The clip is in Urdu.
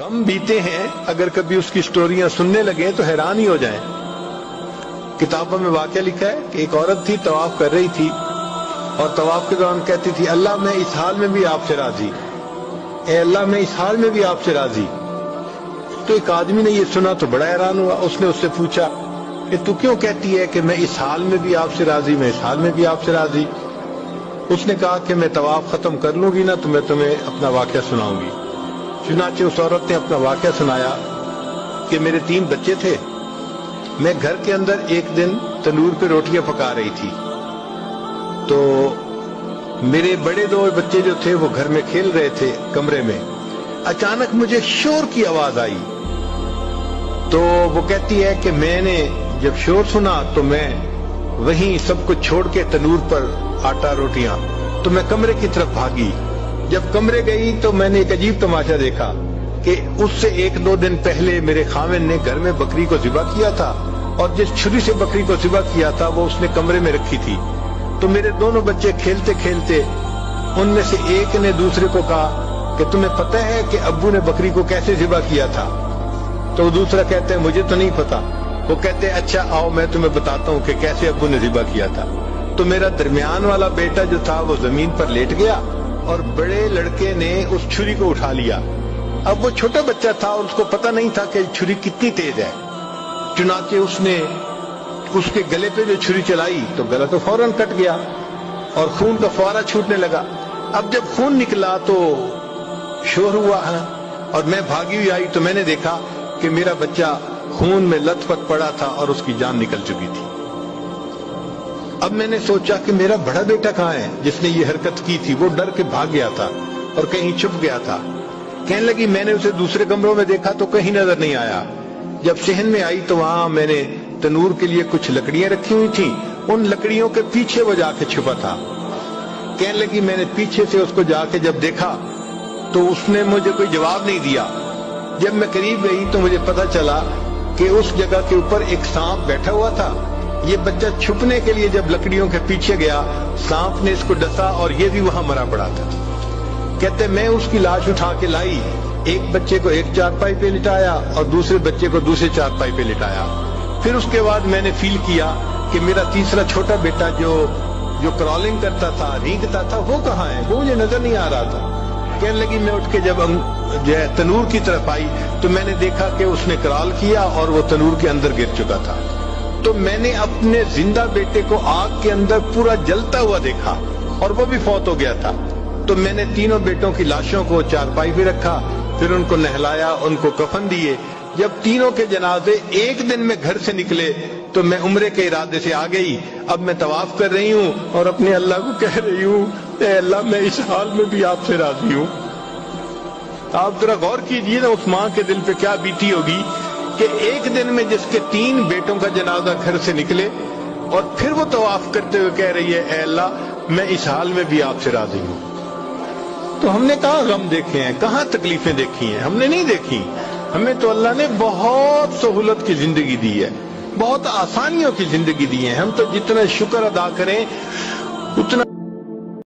غم بیتے ہیں اگر کبھی اس کی سٹوریاں سننے لگیں تو حیران ہی ہو جائیں۔ کتابوں میں واقعہ لکھا ہے کہ ایک عورت تھی، طواف کر رہی تھی اور طواف کے دوران کہتی تھی، اللہ میں اس حال میں بھی آپ سے راضی، اے اللہ میں اس حال میں بھی آپ سے راضی۔ تو ایک آدمی نے یہ سنا تو بڑا حیران ہوا، اس نے اس سے پوچھا کہ تو کیوں کہتی ہے کہ میں اس حال میں بھی آپ سے راضی، میں اس حال میں بھی آپ سے راضی؟ اس نے کہا کہ میں طواف ختم کر لوں گی نا تو میں تمہیں اپنا واقعہ سناؤں گی۔ چنانچہ اس عورت نے اپنا واقعہ سنایا کہ میرے 3 بچے تھے، میں گھر کے اندر ایک دن تندور پہ روٹیاں پکا رہی تھی تو میرے بڑے 2 بچے جو تھے وہ گھر میں کھیل رہے تھے کمرے میں، اچانک مجھے شور کی آواز آئی تو وہ کہتی ہے کہ میں نے جب شور سنا تو میں وہیں سب کچھ چھوڑ کے تندور پر آٹا روٹیاں تو میں کمرے کی طرف بھاگی۔ جب کمرے گئی تو میں نے ایک عجیب تماشا دیکھا کہ اس سے 1-2 دن پہلے میرے خاوند نے گھر میں بکری کو ذبح کیا تھا اور جس چھری سے بکری کو ذبح کیا تھا وہ اس نے کمرے میں رکھی تھی۔ تو میرے دونوں بچے کھیلتے کھیلتے ان میں سے ایک نے دوسرے کو کہا کہ تمہیں پتہ ہے کہ ابو نے بکری کو کیسے ذبح کیا تھا؟ تو دوسرا کہتا ہے مجھے تو نہیں پتا۔ وہ کہتے ہیں اچھا آؤ میں تمہیں بتاتا ہوں کہ کیسے ابو نے ذبح کیا تھا۔ تو میرا درمیان والا بیٹا جو تھا وہ زمین پر لیٹ گیا اور بڑے لڑکے نے اس چھری کو اٹھا لیا۔ اب وہ چھوٹا بچہ تھا اور اس کو پتہ نہیں تھا کہ چھری کتنی تیز ہے، چنانچہ اس نے اس کے گلے پہ جو چھری چلائی تو گلا تو فوراً کٹ گیا اور خون کا فوارہ چھوٹنے لگا۔ اب جب خون نکلا تو شور ہوا ہے اور میں بھاگی ہوئی آئی تو میں نے دیکھا کہ میرا بچہ خون میں لت پت پڑا تھا اور اس کی جان نکل چکی تھی۔ اب میں نے سوچا کہ میرا بڑا بیٹا کہاں ہے جس نے یہ حرکت کی تھی؟ وہ ڈر کے بھاگ گیا تھا اور کہیں چھپ گیا تھا۔ کہنے لگی میں نے اسے دوسرے کمروں میں دیکھا تو کہیں نظر نہیں آیا۔ جب صحن میں آئی تو وہاں میں نے تنور کے لیے کچھ لکڑیاں رکھی ہوئی تھیں، ان لکڑیوں کے پیچھے وہ جا کے چھپا تھا۔ کہنے لگی میں نے پیچھے سے اس کو جا کے جب دیکھا تو اس نے مجھے کوئی جواب نہیں دیا۔ جب میں قریب گئی تو مجھے پتا چلا کہ اس جگہ کے اوپر ایک سانپ بیٹھا ہوا تھا۔ یہ بچہ چھپنے کے لیے جب لکڑیوں کے پیچھے گیا، سانپ نے اس کو ڈسا اور یہ بھی وہاں مرا پڑا تھا۔ کہتے میں اس کی لاش اٹھا کے لائی، ایک بچے کو ایک چارپائی پہ لٹایا اور دوسرے بچے کو دوسرے چارپائی پہ لٹایا۔ پھر اس کے بعد میں نے فیل کیا کہ میرا تیسرا چھوٹا بیٹا جو کرالنگ کرتا تھا، رینگتا تھا، وہ کہاں ہے؟ وہ مجھے نظر نہیں آ رہا تھا۔ کہنے لگی میں اٹھ کے جب تنور کی طرف آئی تو میں نے دیکھا کہ اس نے کرال کیا اور وہ تنور کے اندر گر چکا تھا۔ تو میں نے اپنے زندہ بیٹے کو آگ کے اندر پورا جلتا ہوا دیکھا اور وہ بھی فوت ہو گیا تھا۔ تو میں نے تینوں بیٹوں کی لاشوں کو چارپائی پہ رکھا، پھر ان کو نہلایا، ان کو کفن دیے۔ جب تینوں کے جنازے ایک دن میں گھر سے نکلے تو میں عمرے کے ارادے سے آ گئی۔ اب میں طواف کر رہی ہوں اور اپنے اللہ کو کہہ رہی ہوں اے اللہ میں اس حال میں بھی آپ سے راضی ہوں۔ آپ ذرا غور کیجئے نا اس ماں کے دل پہ کیا بیتی ہوگی کہ ایک دن میں جس کے 3 بیٹوں کا جنازہ گھر سے نکلے اور پھر وہ طواف کرتے ہوئے کہہ رہی ہے اے اللہ میں اس حال میں بھی آپ سے راضی ہوں۔ تو ہم نے کہاں غم دیکھے ہیں، کہاں تکلیفیں دیکھی ہیں؟ ہم نے نہیں دیکھی۔ ہمیں تو اللہ نے بہت سہولت کی زندگی دی ہے، بہت آسانیوں کی زندگی دی ہے۔ ہم تو جتنا شکر ادا کریں اتنا